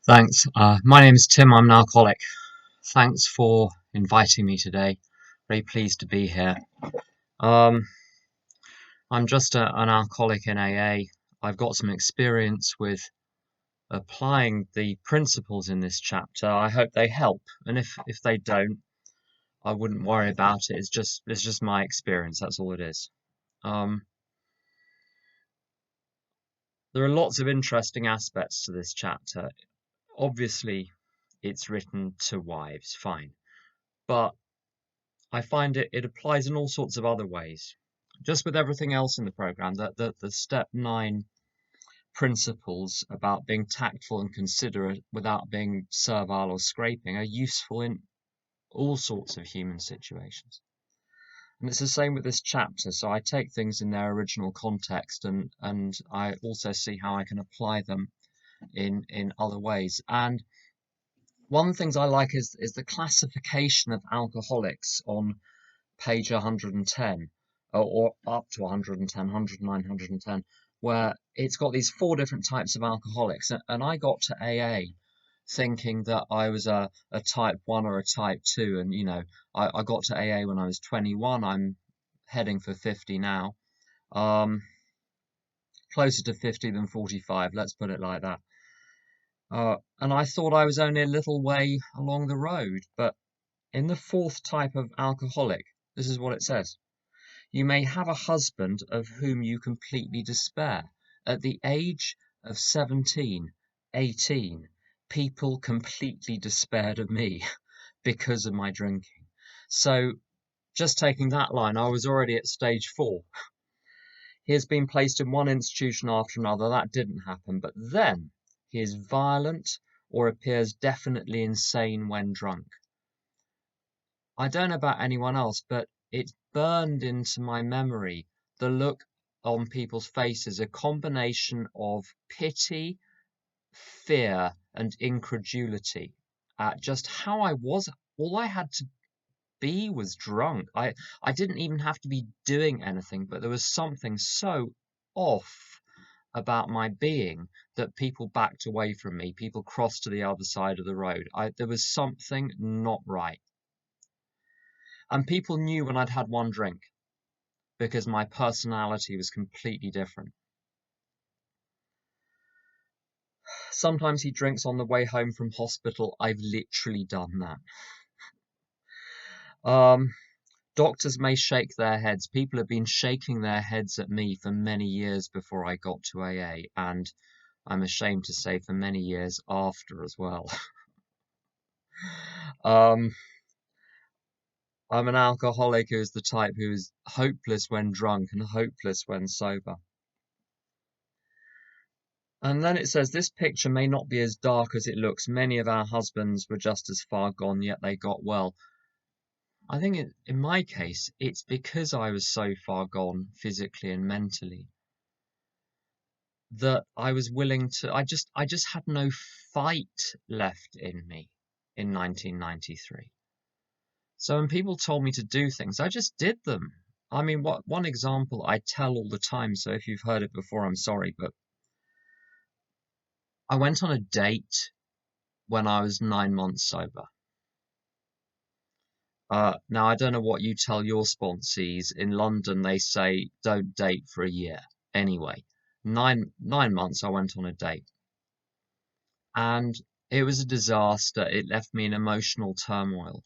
Thanks. My name is Tim. I'm an alcoholic. Thanks for inviting me today. Very pleased to be here. Um, I'm just an alcoholic in AA. I've got some experience with applying the principles in this chapter. I hope they help. And if they don't, I wouldn't worry about it. It's just my experience. That's all it is. Um, there are lots of interesting aspects to this chapter. Obviously, it's written to wives, fine. But I find it applies in all sorts of other ways. Just with everything else in the program, that the step 9 principles about being tactful and considerate without being servile or scraping are useful in all sorts of human situations. And it's the same with this chapter. So I take things in their original context and I also see how I can apply them in other ways. And one of the things I like is the classification of alcoholics on page 110 or up to 110, 109, 110, where it's got these 4 different types of alcoholics. And I got to AA thinking that I was a type 1 or a type 2. And, I got to AA when I was 21. I'm heading for 50 now. Closer to 50 than 45, let's put it like that. And I thought I was only a little way along the road. But in the 4th type of alcoholic, this is what it says. You may have a husband of whom you completely despair. At the age of 17, 18, people completely despaired of me because of my drinking. So, just taking that line, I was already at stage 4. He has been placed in one institution after another. That didn't happen. But then he is violent or appears definitely insane when drunk. I don't know about anyone else, but it's burned into my memory the look on people's faces, a combination of pity, fear, and incredulity at just how I was. All I had to be was drunk. I didn't even have to be doing anything, but there was something so off about my being that people backed away from me. People crossed to the other side of the road. There was something not right. And people knew when I'd had one drink because my personality was completely different. Sometimes he drinks on the way home from hospital. I've literally done that. Doctors may shake their heads. People have been shaking their heads at me for many years before I got to AA, and I'm ashamed to say for many years after as well. um, I'm an alcoholic who is the type who is hopeless when drunk and hopeless when sober. And then it says, this picture may not be as dark as it looks. Many of our husbands were just as far gone, yet they got well. I think in my case, it's because I was so far gone physically and mentally that I was willing to, I just had no fight left in me in 1993. So when people told me to do things, I just did them. I mean, one example I tell all the time, so if you've heard it before, I'm sorry, but I went on a date when I was 9 months sober. Now, I don't know what you tell your sponsees. In London, they say don't date for a year. Anyway, nine months I went on a date. And it was a disaster. It left me in emotional turmoil.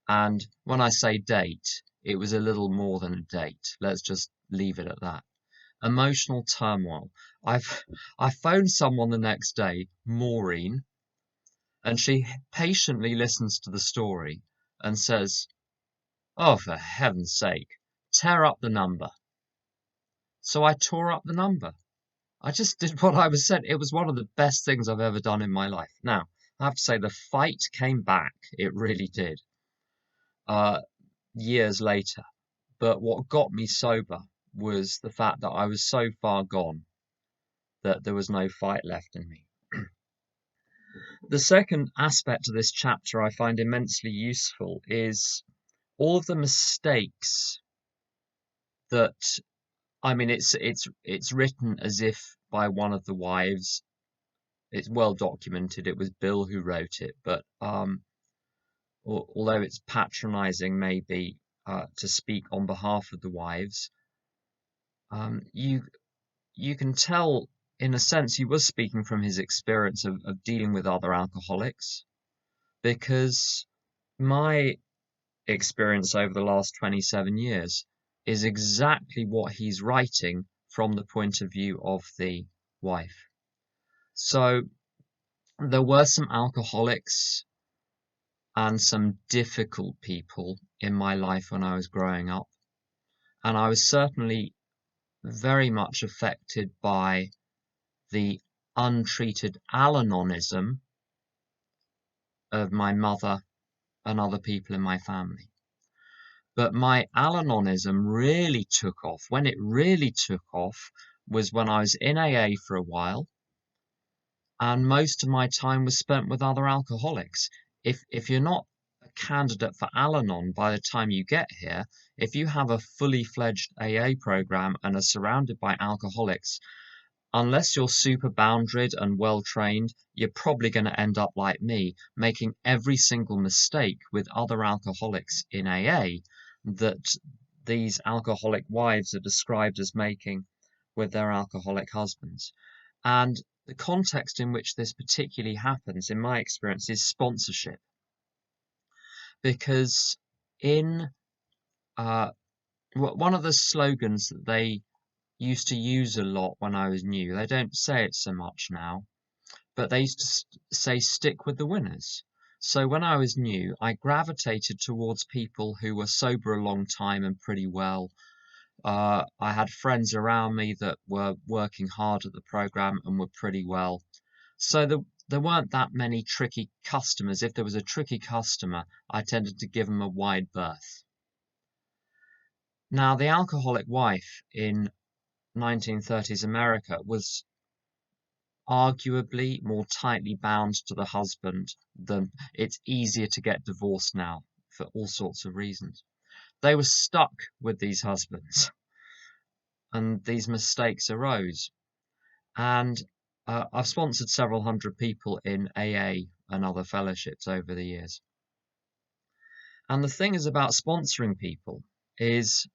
And when I say date, it was a little more than a date. Let's just leave it at that. Emotional turmoil. I've I phoned someone the next day, Maureen, and she patiently listens to the story and says, "Oh, for heaven's sake, tear up the number." So I tore up the number. I just did what I was said. It was one of the best things I've ever done in my life. Now, I have to say the fight came back. It really did. Uh, Years later. But what got me sober was the fact that I was so far gone that there was no fight left in me. The second aspect of this chapter I find immensely useful is all of the mistakes that I mean it's written as if by one of the wives, it's well documented. It was Bill who wrote it, but although it's patronizing maybe to speak on behalf of the wives, you can tell in a sense he was speaking from his experience of dealing with other alcoholics, because my experience over the last 27 years is exactly what he's writing from the point of view of the wife. So there were some alcoholics and some difficult people in my life when I was growing up, and I was certainly very much affected by the untreated Al-Anonism of my mother and other people in my family. But my Al-Anonism really took off. When it really took off was when I was in AA for a while, and most of my time was spent with other alcoholics. If you're not a candidate for Al-Anon by the time you get here, if you have a fully fledged AA program and are surrounded by alcoholics, unless you're super boundaried and well trained, you're probably going to end up like me, making every single mistake with other alcoholics in AA that these alcoholic wives are described as making with their alcoholic husbands. And the context in which this particularly happens, in my experience, is sponsorship. Because in one of the slogans that they used to use a lot when I was new, they don't say it so much now, but they used to say, stick with the winners. So when I was new, I gravitated towards people who were sober a long time and pretty well. I had friends around me that were working hard at the program and were pretty well. So there weren't that many tricky customers. If there was a tricky customer, I tended to give them a wide berth. Now, the alcoholic wife in 1930s America was arguably more tightly bound to the husband than it's easier to get divorced now for all sorts of reasons. They were stuck with these husbands, and these mistakes arose. And I've sponsored several hundred people in AA and other fellowships over the years. And the thing is about sponsoring people is,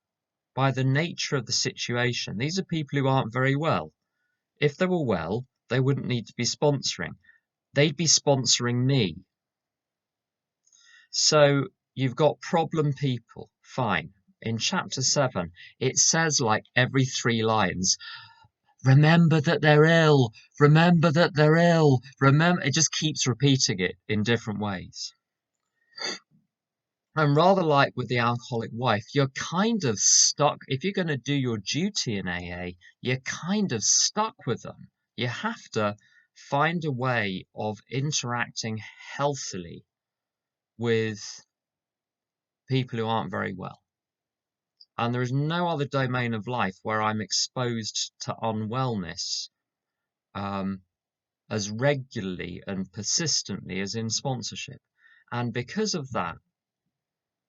by the nature of the situation, these are people who aren't very well. If they were well, they wouldn't need to be sponsoring. They'd be sponsoring me. So you've got problem people, fine. In chapter 7, it says like every 3 lines, remember that they're ill, remember that they're ill, remember, it just keeps repeating it in different ways. And rather like with the alcoholic wife, you're kind of stuck. If you're going to do your duty in AA, you're kind of stuck with them. You have to find a way of interacting healthily with people who aren't very well. And there is no other domain of life where I'm exposed to unwellness as regularly and persistently as in sponsorship. And because of that,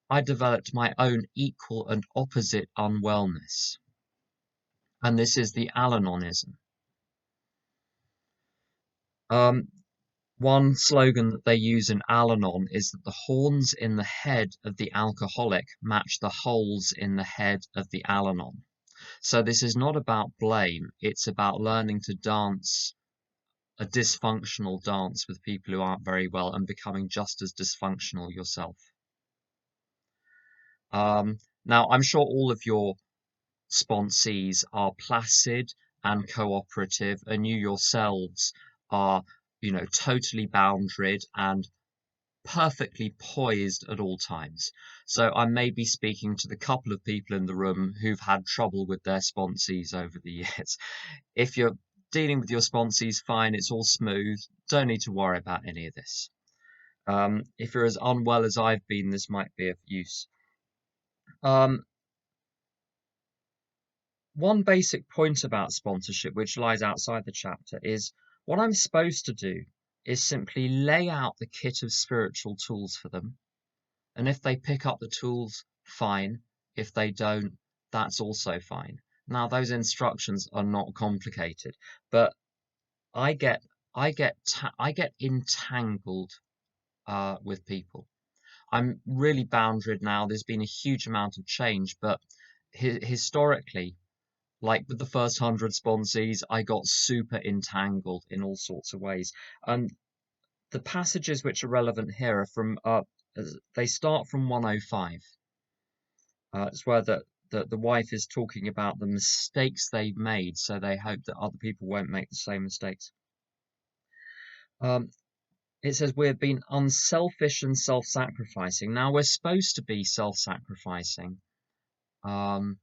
I developed my own equal and opposite unwellness. And this is the Al-Anonism. One slogan that they use in Al-Anon is that the horns in the head of the alcoholic match the holes in the head of the Al-Anon. So this is not about blame, it's about learning to dance a dysfunctional dance with people who aren't very well and becoming just as dysfunctional yourself. Now, I'm sure all of your sponsees are placid and cooperative, and you yourselves are, totally boundaried and perfectly poised at all times. So I may be speaking to the couple of people in the room who've had trouble with their sponsees over the years. If you're dealing with your sponsees, fine, it's all smooth. Don't need to worry about any of this. If you're as unwell as I've been, this might be of use. One basic point about sponsorship, which lies outside the chapter, is what I'm supposed to do is simply lay out the kit of spiritual tools for them. And if they pick up the tools, fine. If they don't, that's also fine. Now, those instructions are not complicated, but I get I get entangled with people. I'm really boundaried now. There's been a huge amount of change, but historically, like with the first 100 sponsees, I got super entangled in all sorts of ways. And the passages which are relevant here are from they start from 105. It's where the wife is talking about the mistakes they've made, so they hope that other people won't make the same mistakes. Um, it says we've been unselfish and self-sacrificing. Now we're supposed to be self-sacrificing, um,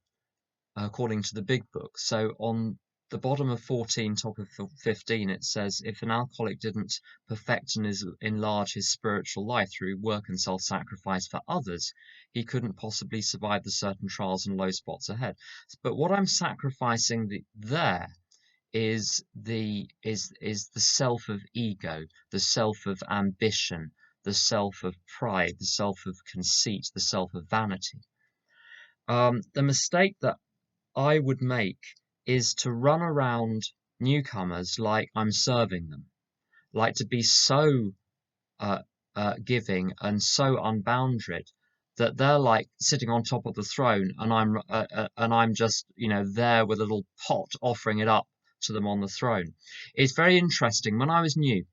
according to the big book. So on the bottom of 14, top of 15, it says if an alcoholic didn't perfect and enlarge his spiritual life through work and self-sacrifice for others, he couldn't possibly survive the certain trials and low spots ahead. But what I'm sacrificing there is the self of ego, the self of ambition, the self of pride, the self of conceit, the self of vanity. The mistake that I would make is to run around newcomers like I'm serving them, like to be so giving and so unbounded that they're like sitting on top of the throne, and I'm just there with a little pot offering it up to them on the throne. It's very interesting. When I was new,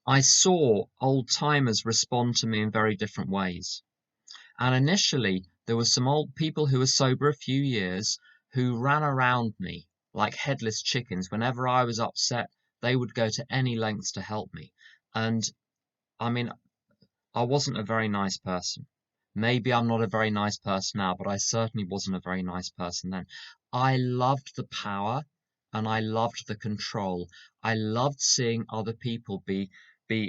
I saw old timers respond to me in very different ways. And initially, there were some old people who were sober a few years who ran around me like headless chickens. Whenever I was upset, they would go to any lengths to help me. And I mean, I wasn't a very nice person. Maybe I'm not a very nice person now, but I certainly wasn't a very nice person then. I loved the power and I loved the control. I loved seeing other people be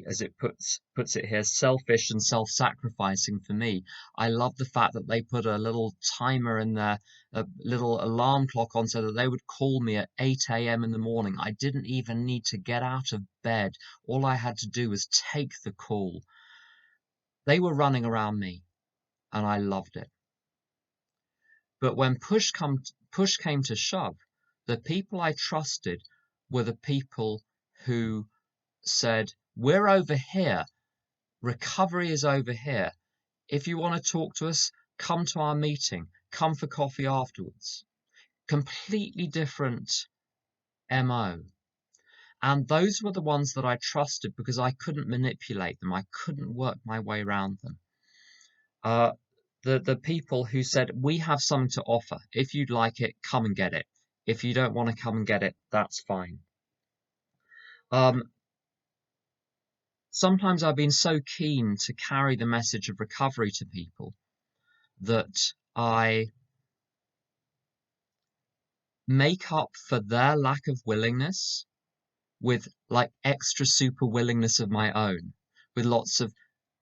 as it puts it here, selfish and self-sacrificing for me. I love the fact that they put a little timer in there, a little alarm clock on, so that they would call me at 8 a.m. in the morning. I didn't even need to get out of bed. All I had to do was take the call. They were running around me, and I loved it. But when push came to shove, the people I trusted were the people who said, "We're over here. Recovery is over here. If you want to talk to us, come to our meeting. Come for coffee afterwards." Completely different MO. And those were the ones that I trusted because I couldn't manipulate them. I couldn't work my way around them. The people who said, "We have something to offer. If you'd like it, come and get it. If you don't want to come and get it, that's fine." Sometimes I've been so keen to carry the message of recovery to people that I make up for their lack of willingness with like extra super willingness of my own, with lots of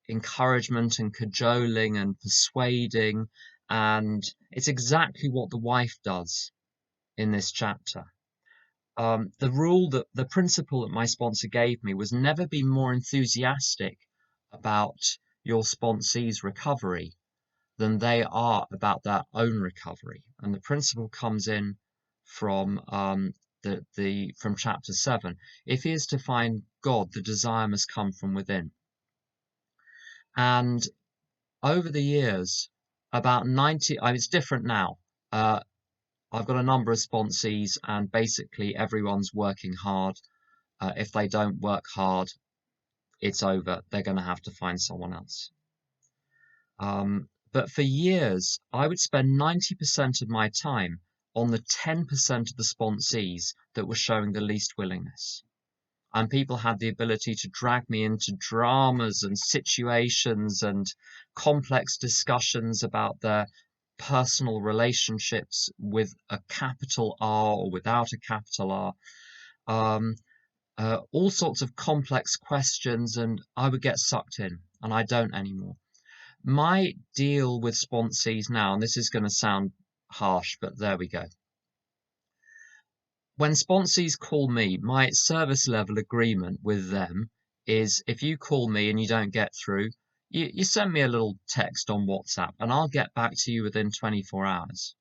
encouragement and cajoling and persuading. And it's exactly what the wife does in this chapter. The principle that my sponsor gave me was never be more enthusiastic about your sponsee's recovery than they are about their own recovery. And the principle comes in from from chapter 7. If he is to find God, the desire must come from within. And over the years, about 90, it's different now. I've got a number of sponsees, and basically everyone's working hard. If they don't work hard, it's over. They're going to have to find someone else. But for years, I would spend 90% of my time on the 10% of the sponsees that were showing the least willingness. And people had the ability to drag me into dramas and situations and complex discussions about their personal relationships with a capital R or without a capital R. All sorts of complex questions, and I would get sucked in, and I don't anymore. My deal with sponsees now, and this is going to sound harsh, but there we go. When sponsees call me, my service level agreement with them is if you call me and you don't get through, you send me a little text on WhatsApp and I'll get back to you within 24 hours.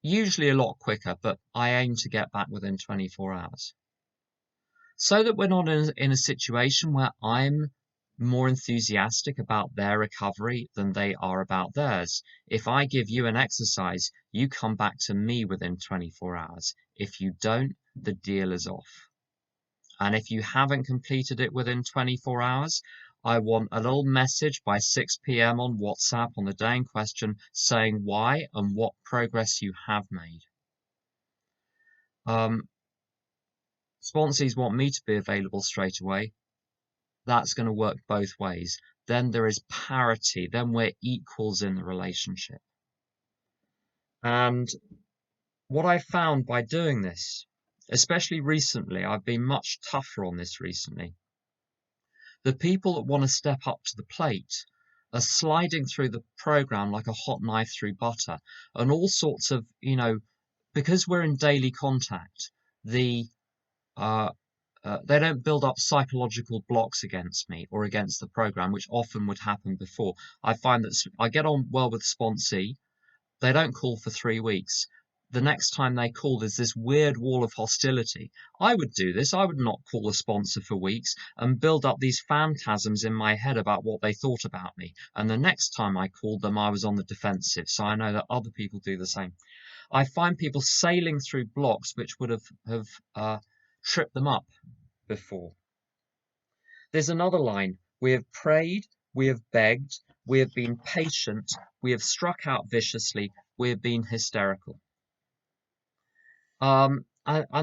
Usually a lot quicker, but I aim to get back within 24 hours. So that we're not in a situation where I'm more enthusiastic about their recovery than they are about theirs. If I give you an exercise, you come back to me within 24 hours. If you don't, the deal is off. And if you haven't completed it within 24 hours, I want a little message by 6 p.m. on WhatsApp on the day in question saying why and what progress you have made. Sponsees want me to be available straight away. That's going to work both ways. Then there is parity. Then we're equals in the relationship. And what I found by doing this, especially recently, I've been much tougher on this recently. The people that want to step up to the plate are sliding through the program like a hot knife through butter, and all sorts of, because we're in daily contact, they don't build up psychological blocks against me or against the program, which often would happen before. I find that I get on well with sponsee. They don't call for 3 weeks. The next time they call, there's this weird wall of hostility. I would do this. I would not call a sponsor for weeks and build up these phantasms in my head about what they thought about me. And the next time I called them, I was on the defensive. So I know that other people do the same. I find people sailing through blocks which would have tripped them up before. There's another line. We have prayed, we have begged, we have been patient, we have struck out viciously, we have been hysterical. And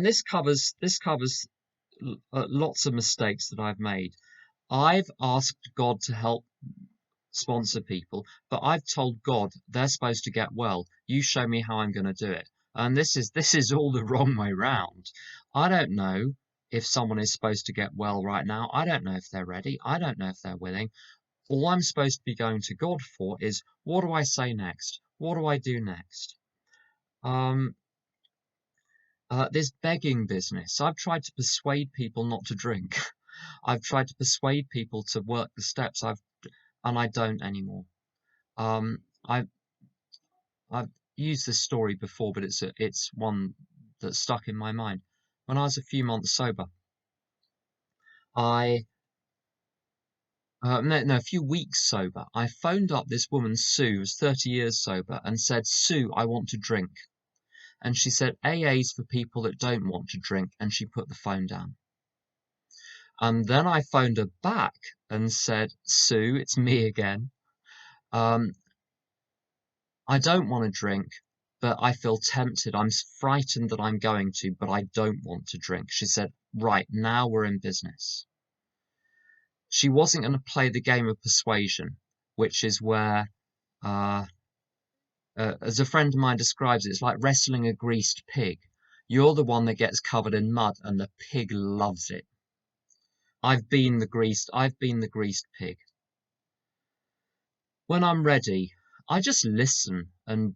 this covers lots of mistakes that I've made. I've asked God to help sponsor people, but I've told God they're supposed to get well. You show me how I'm going to do it. And this is all the wrong way round. I don't know if someone is supposed to get well right now. I don't know if they're ready. I don't know if they're willing. All I'm supposed to be going to God for is, what do I say next? What do I do next? This begging business. I've tried to persuade people not to drink. I've tried to persuade people to work the steps. And I don't anymore. I've used this story before, but it's one that stuck in my mind. When I was a few months sober, a few weeks sober, I phoned up this woman, Sue, who's 30 years sober, and said, Sue, I want to drink. And she said, AA's for people that don't want to drink, and she put the phone down. And then I phoned her back and said, Sue, it's me again. I don't want to drink, but I feel tempted. I'm frightened that I'm going to, but I don't want to drink. She said, right, now we're in business. She wasn't going to play the game of persuasion, which is where, as a friend of mine describes it, it's like wrestling a greased pig. You're the one that gets covered in mud, and the pig loves it. I've been the greased pig. When I'm ready, I just listen and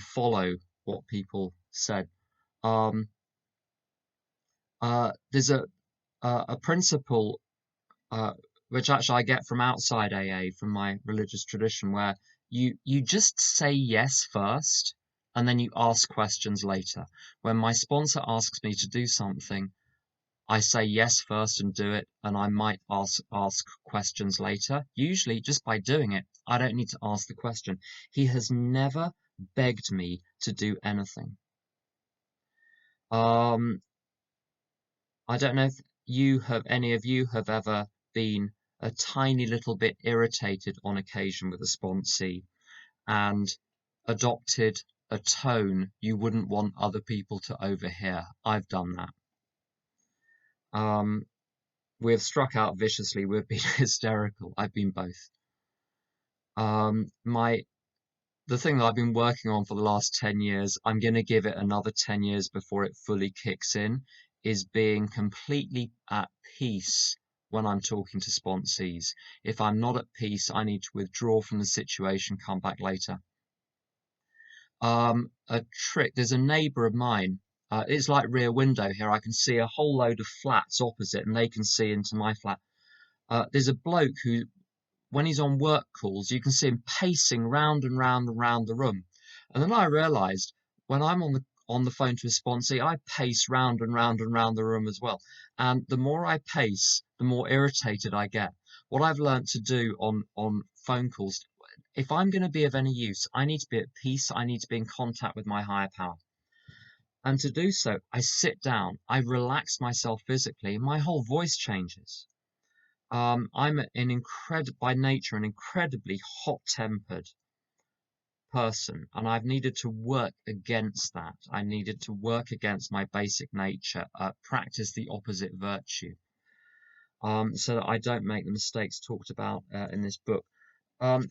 follow what people said. There's a principle which actually I get from outside AA, from my religious tradition, where you just say yes first and then you ask questions later. When my sponsor asks me to do something, I say yes first and do it, and I might ask questions later. Usually, just by doing it, I don't need to ask the question. He has never begged me to do anything. I don't know if any of you have ever been a tiny little bit irritated on occasion with a sponsee and adopted a tone you wouldn't want other people to overhear. I've done that. We've struck out viciously. We've been hysterical. I've been both. The thing that I've been working on for the last 10 years, I'm going to give it another 10 years before it fully kicks in, is being completely at peace when I'm talking to sponsees. If I'm not at peace, I need to withdraw from the situation, come back later. A trick, there's a neighbour of mine. It's like Rear Window here. I can see a whole load of flats opposite and they can see into my flat. There's a bloke who, when he's on work calls, you can see him pacing round and round and round the room. And then I realised when I'm on the phone to a sponsee, I pace round and round and round the room as well. And the more I pace, the more irritated I get. What I've learned to do on phone calls, if I'm going to be of any use, I need to be at peace. I need to be in contact with my higher power. And to do so, I sit down, I relax myself physically, and my whole voice changes. I'm by nature, an incredibly hot-tempered person, and I've needed to work against that. I needed to work against my basic nature, practice the opposite virtue, so that I don't make the mistakes talked about in this book. A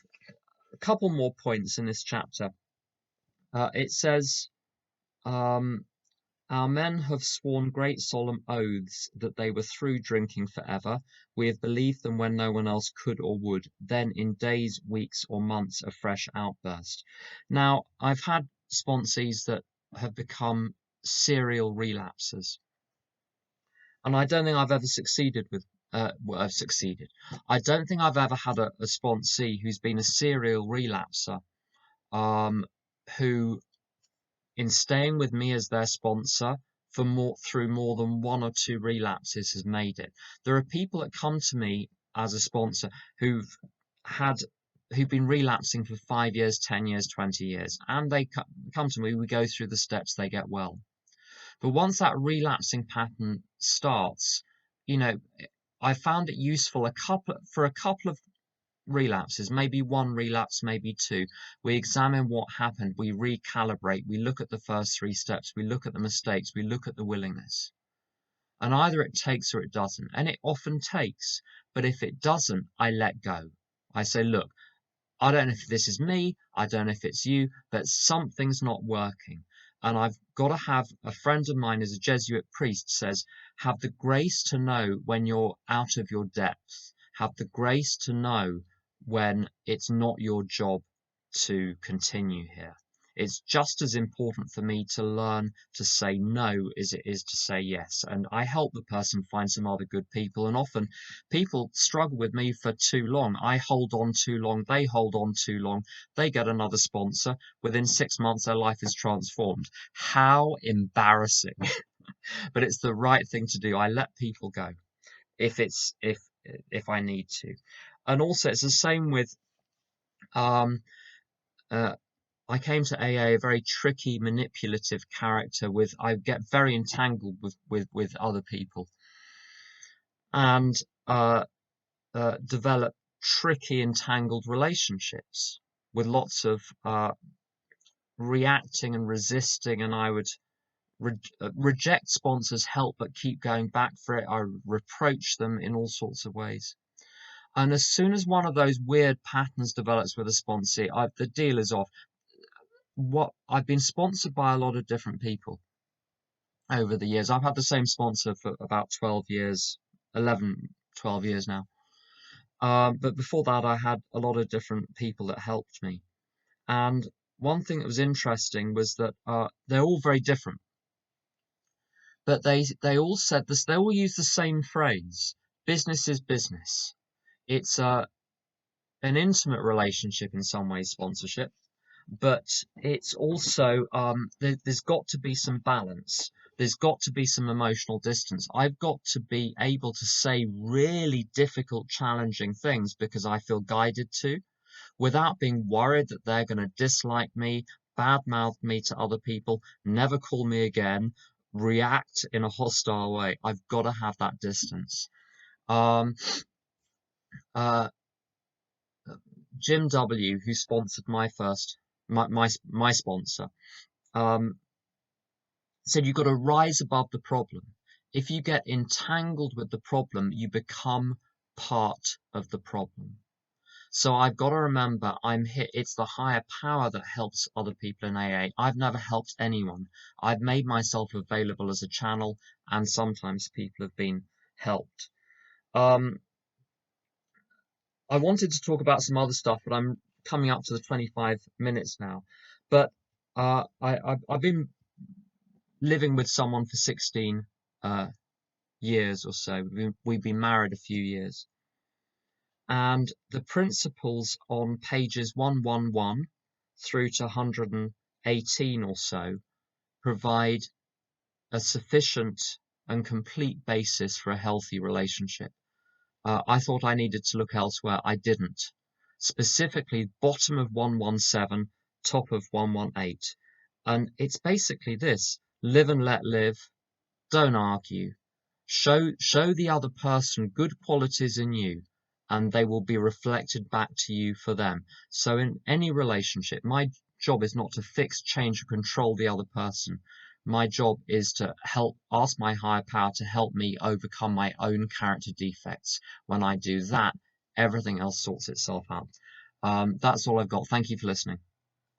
couple more points in this chapter. It says, our men have sworn great solemn oaths that they were through drinking forever. We have believed them when no one else could or would. Then in days, weeks, or months, a fresh outburst. Now, I've had sponsees that have become serial relapsers. And I don't think I've ever succeeded with, I've succeeded. I don't think I've ever had a sponsee who's been a serial relapser, who, in staying with me as their sponsor through more than one or two relapses, has made it. There are people that come to me as a sponsor who've been relapsing for 5 years, 10 years, 20 years, and they come to me, we go through the steps, they get well. But once that relapsing pattern starts, I found it useful for a couple of relapses, maybe one relapse, maybe two. We examine what happened, we recalibrate, we look at the first 3 steps, we look at the mistakes, we look at the willingness. And either it takes or it doesn't. And it often takes. But if it doesn't, I let go. I say, look, I don't know if this is me, I don't know if it's you, but something's not working. And I've got to have, a friend of mine is a Jesuit priest, says, have the grace to know when you're out of your depth. Have the grace to know when it's not your job to continue here. It's just as important for me to learn to say no as it is to say yes. And I help the person find some other good people. And often people struggle with me for too long. I hold on too long. They hold on too long. They get another sponsor. Within 6 months, their life is transformed. How embarrassing. But it's the right thing to do. I let people go if I need to. And also it's the same with, I came to AA a very tricky, manipulative character. I get very entangled with other people, and develop tricky, entangled relationships with lots of reacting and resisting. And I would reject sponsors' help, but keep going back for it. I reproach them in all sorts of ways. And as soon as one of those weird patterns develops with a sponsor, the deal is off. I've been sponsored by a lot of different people over the years. I've had the same sponsor for about 12 years, 11, 12 years now. But before that, I had a lot of different people that helped me. And one thing that was interesting was that they're all very different. But they all said this, they all use the same phrase: business is business. It's an intimate relationship in some ways, sponsorship. But it's also, there's got to be some balance. There's got to be some emotional distance. I've got to be able to say really difficult, challenging things because I feel guided to, without being worried that they're going to dislike me, badmouth me to other people, never call me again, react in a hostile way. I've got to have that distance. Uh, Jim W., who sponsored my sponsor, said you've got to rise above the problem. If you get entangled with the problem, you become part of the problem. So I've got to remember it's the higher power that helps other people in AA. I've never helped anyone. I've made myself available as a channel, and sometimes people have been helped. I wanted to talk about some other stuff, but I'm coming up to the 25 minutes now. But I've been living with someone for 16 years or so. We've been married a few years. And the principles on pages 111 through to 118 or so provide a sufficient and complete basis for a healthy relationship. I thought I needed to look elsewhere. I didn't. Specifically, bottom of 117, top of 118. And it's basically this: live and let live. Don't argue. Show the other person good qualities in you, and they will be reflected back to you for them. So in any relationship, my job is not to fix, change, or control the other person. My job is to ask my higher power to help me overcome my own character defects. When I do that, everything else sorts itself out. That's all I've got. Thank you for listening.